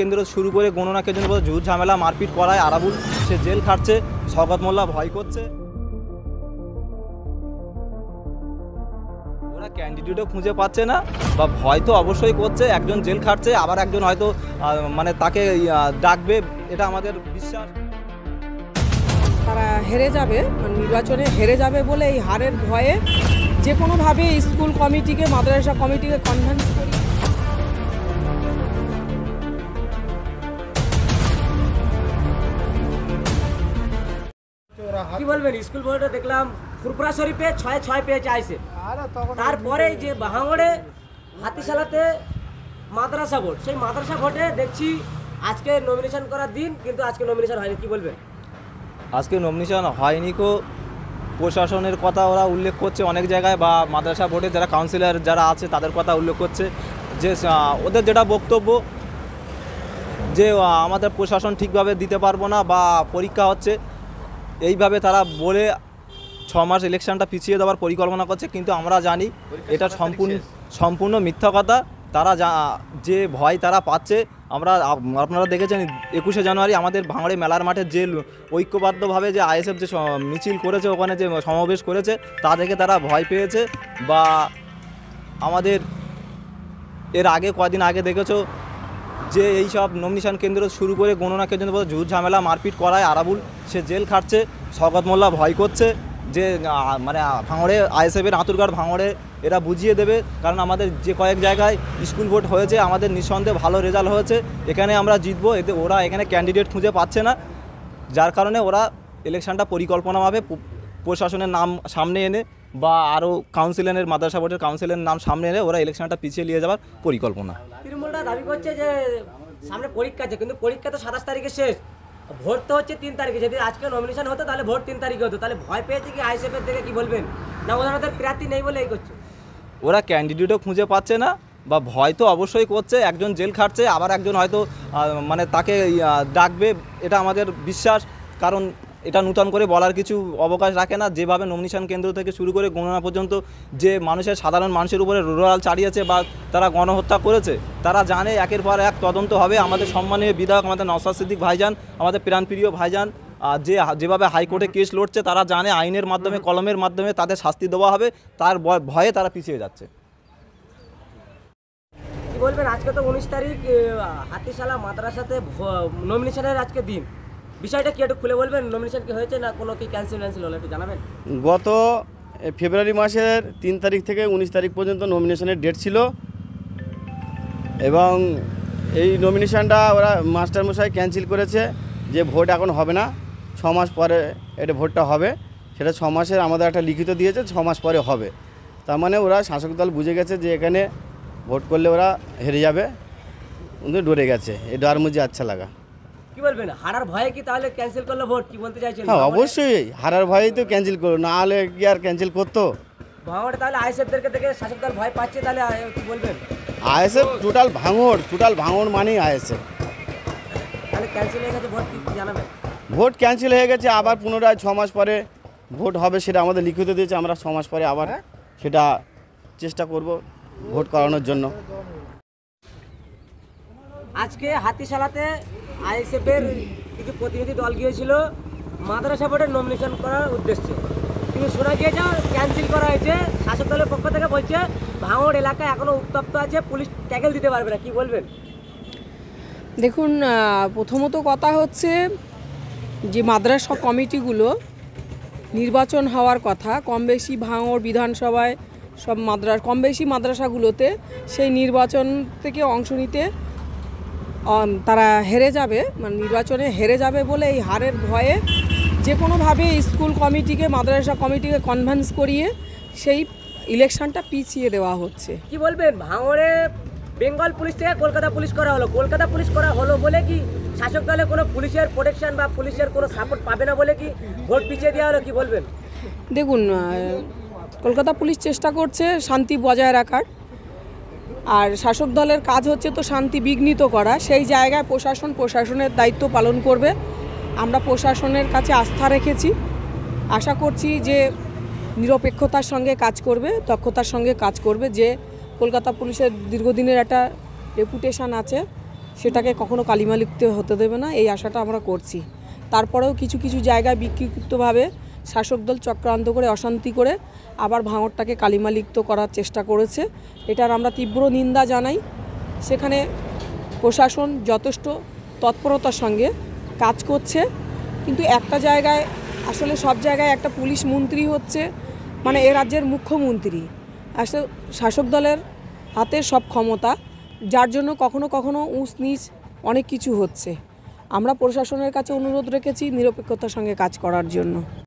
কেন্দ্র শুরু করে গণনা কেন্দ্র পর্যন্ত ঝুট ঝামেলা মারপিট করায় আরাবুল সে জেল খাটছে, শওকত মোল্লা ভয় করছে। ওরা ক্যান্ডিডেটও খুঁজে পাচ্ছে না বা ভয় তো অবশ্যই করছে, একজন জেল খাটছে আবার একজন হয়তো মানে তাকে ডাকবে, এটা আমাদের বিশ্বাস। তারা হেরে যাবে, নির্বাচনে হেরে যাবে বলে এই হারের ভয়ে যে কোনোভাবে স্কুল কমিটিকে মাদ্রাসা কমিটিকে কনভিন্স করি। কি বলবেন, স্কুল বোর্ডে দেখলাম ফুরফুরা শরীফে 6-6 পেয়ে চাইছে, তারপরে যে ভাঙড়ে হাতিশালাতে মাদ্রাসা ভোট, সেই মাদ্রাসা ভোটে দেখছি আজকে নমিনেশন করার দিন, কিন্তু আজকে নমিনেশন হয়নি। কি বলবেন? আজকে নমিনেশন হয়নি কো প্রশাসনের কথা ওরা উল্লেখ করছে অনেক জায়গায়, বা মাদ্রাসা বোর্ডে যারা কাউন্সিলর যারা আছে তাদের কথা উল্লেখ করছে যে ওদের যেটা বক্তব্য যে আমাদের প্রশাসন ঠিকভাবে দিতে পারবো না বা পরীক্ষা হচ্ছে, এইভাবে তারা বলে 6 মাস ইলেকশনটা পিছিয়ে দেওয়ার পরিকল্পনা করছে। কিন্তু আমরা জানি এটা সম্পূর্ণ মিথ্যা কথা। তারা যে ভয় তারা পাচ্ছে, আপনারা দেখেছেন 21শে জানুয়ারি আমাদের ভাঙড়ে মেলার মাঠে যে ঐক্যবদ্ধভাবে যে আইএসএফ যে মিছিল করেছে, ওখানে যে সমাবেশ করেছে, তা থেকে তারা ভয় পেয়েছে। বা আমাদের এর আগে কয়েকদিন আগে দেখেছো যে এই সব নমিনেশন কেন্দ্র শুরু করে গণনা কেন্দ্র পর্যন্ত ঝুট ঝামেলা মারপিট করায় আরাবুল সে জেল খাটছে, শওকত মোল্লা ভয় করছে যে মানে ভাঙড়ে আইএসএফের আঁতুরঘাট ভাঙড়ে এরা বুঝিয়ে দেবে। কারণ আমাদের যে কয়েক জায়গায় স্কুল ভোট হয়েছে আমাদের নিঃসন্দেহে ভালো রেজাল্ট হয়েছে, এখানে আমরা জিতবো। এতে ওরা এখানে ক্যান্ডিডেট খুঁজে পাচ্ছে না, যার কারণে ওরা ইলেকশনটা পরিকল্পনাভাবে প্রশাসনের নাম সামনে এনে বা আরও কাউন্সিলরের মাদ্রাসা বোর্ডের কাউন্সিলের নাম সামনে এনে ওরা ইলেকশনটা পিছিয়ে নিয়ে যাওয়ার পরিকল্পনা। তৃণমূলটা দাবি করছে যে সামনে পরীক্ষা আছে, কিন্তু পরীক্ষা তো 27 তারিখে শেষ, ভোট তো হচ্ছে 3 তারিখে। যদি আজকে নমিনেশন হতো তাহলে ভোট 3 তারিখে হতো, তাহলে ভয় পেয়েছে কি আইএসএফের থেকে? কি বলবেন? না ওদের প্রার্থী নেই বলে এই করছে? ওরা ক্যান্ডিডেটও খুঁজে পাচ্ছে না বা ভয় তো অবশ্যই করছে, একজন জেল খাটছে আবার একজন হয়তো মানে তাকে ডাকবে, এটা আমাদের বিশ্বাস। কারণ এটা নূতন করে বলার কিছু অবকাশ রাখে না। যেভাবে নমিনেশন কেন্দ্র থেকে শুরু করে গণনা পর্যন্ত যে সাধারণ মানুষের উপরে রোরাল চালিয়েছে বা তারা গণহত্যা করেছে, তারা জানে একের পর এক তদন্ত হবে। আমাদের সম্মানীয় বিধায়ক আমাদের নওশাদ সিদ্দিক ভাইজান, আমাদের প্রাণপ্রিয় ভাইজান যেভাবে হাইকোর্টে কেস লড়ছে, তারা জানে আইনের মাধ্যমে কলমের মাধ্যমে তাদের শাস্তি দেওয়া হবে, তার ভয়ে তারা পিছিয়ে যাচ্ছে। কি বলবেন, আজকে তো 19 তারিখ হাতিশালা মাদ্রাসাতে নমিনেশনের আজকে দিন, বিষয়টা কি একটু খুলে বলবেন? নমিনেশন কি হয়েছে না কোনো কি ক্যান্সেল হলো একটু জানাবেন? গত ফেব্রুয়ারি মাসের 3 তারিখ থেকে 19 তারিখ পর্যন্ত নমিনেশনের ডেট ছিল, এবং এই নমিনেশনটা ওরা মাস্টারমশাই ক্যান্সেল করেছে যে ভোট এখন হবে না, 6 মাস পরে এটা ভোটটা হবে। সেটা 6 মাসের আমাদের একটা লিখিত দিয়েছে, 6 মাস পরে হবে। তার মানে ওরা শাসক দল বুঝে গেছে যে এখানে ভোট করলে ওরা হেরে যাবে, কিন্তু ডরে গেছে। এই ডর মুঝে আচ্ছা লাগা। কি বলবেন, হারার ভয়ে কি তাহলে ক্যান্সেল করলো ভোট? কি বলতে চাইছেন? হ্যাঁ, অবশ্যই হারার ভয়েই তো ক্যান্সেল করো, না হলে কি আর ক্যান্সেল করতো? ভাঙড়ে তাহলে আইএসএফদেরকে দেখে শাসক দল ভয় পাচ্ছে, তাহলে কি বলবেন? আইএসএফ টোটাল ভাঙড় মানেই আইএসএফ। তাহলে ক্যান্সেল হয়ে গেছে ভোট, কি জানাবেন? ভোট ক্যান্সেল হয়ে গেছে, আবার পুনরায় 6 মাস পরে ভোট হবে, সেটা আমাদের লিখিত দিয়েছে। আমরা 6 মাস পরে আবার সেটা চেষ্টা করব ভোট করানোর জন্য। আজকে হাতিশালাতে আইএসএফের কিছু প্রতিনিধি দল গিয়েছিল মাদ্রাসা বোর্ডের নমিনেশন করার উদ্দেশ্যে, কিন্তু শোনা গিয়েছে ক্যান্সেল করা হয়েছে। শাসক দলের পক্ষ থেকে বলছে ভাঙড় এলাকা এখনও উত্তপ্ত আছে, পুলিশ ট্যাকেল দিতে পারবে না। কি বলবেন? দেখুন, প্রথমত কথা হচ্ছে যে মাদ্রাসা কমিটিগুলো নির্বাচন হওয়ার কথা, কম বেশি ভাঙড় বিধানসভায় সব কম বেশি মাদ্রাসাগুলোতে সেই নির্বাচন থেকে অংশ নিতে তারা হেরে যাবে, নির্বাচনে হেরে যাবে বলে এই হারের ভয়ে যে কোনোভাবে স্কুল কমিটিকে মাদ্রাসা কমিটিকে কনভিন্স করিয়ে সেই ইলেকশনটা পিছিয়ে দেওয়া হচ্ছে। কি বলবেন, ভাঙড়ে বেঙ্গল পুলিশ থেকে কলকাতা পুলিশ করা হলো, কলকাতা পুলিশ করা হলো বলে কি শাসক দলে কোনো পুলিশের প্রোটেকশন বা পুলিশের কোনো সাপোর্ট পাবে না বলে কি ভোট পিছিয়ে দেওয়া হলো? কি বলবেন? দেখুন, কলকাতা পুলিশ চেষ্টা করছে শান্তি বজায় রাখার, আর শাসক দলের কাজ হচ্ছে তো শান্তি বিঘ্নিত করা। সেই জায়গায় প্রশাসনের দায়িত্ব পালন করবে। আমরা প্রশাসনের কাছে আস্থা রেখেছি, আশা করছি যে নিরপেক্ষতার সঙ্গে কাজ করবে, দক্ষতার সঙ্গে কাজ করবে। যে কলকাতা পুলিশের দীর্ঘদিনের একটা রেপুটেশন আছে, সেটাকে কখনো কালিমালিপ্ত হতে দেবে না, এই আশাটা আমরা করছি। তারপরেও কিছু কিছু জায়গায় বিক্ষিপ্তভাবে শাসক দল চক্রান্ত করে অশান্তি করে আবার ভাঙড়টাকে কালিমালিপ্ত করার চেষ্টা করেছে। এটার আমরা তীব্র নিন্দা জানাই। সেখানে প্রশাসন যথেষ্ট তৎপরতার সঙ্গে কাজ করছে, কিন্তু একটা জায়গায় আসলে সব জায়গায় একটা পুলিশ মন্ত্রী হচ্ছে মানে এ রাজ্যের মুখ্যমন্ত্রী, আসলে শাসক দলের হাতে সব ক্ষমতা, যার জন্য কখনো কখনো উঁচ নিচ অনেক কিছু হচ্ছে। আমরা প্রশাসনের কাছে অনুরোধ রেখেছি নিরপেক্ষতার সঙ্গে কাজ করার জন্য।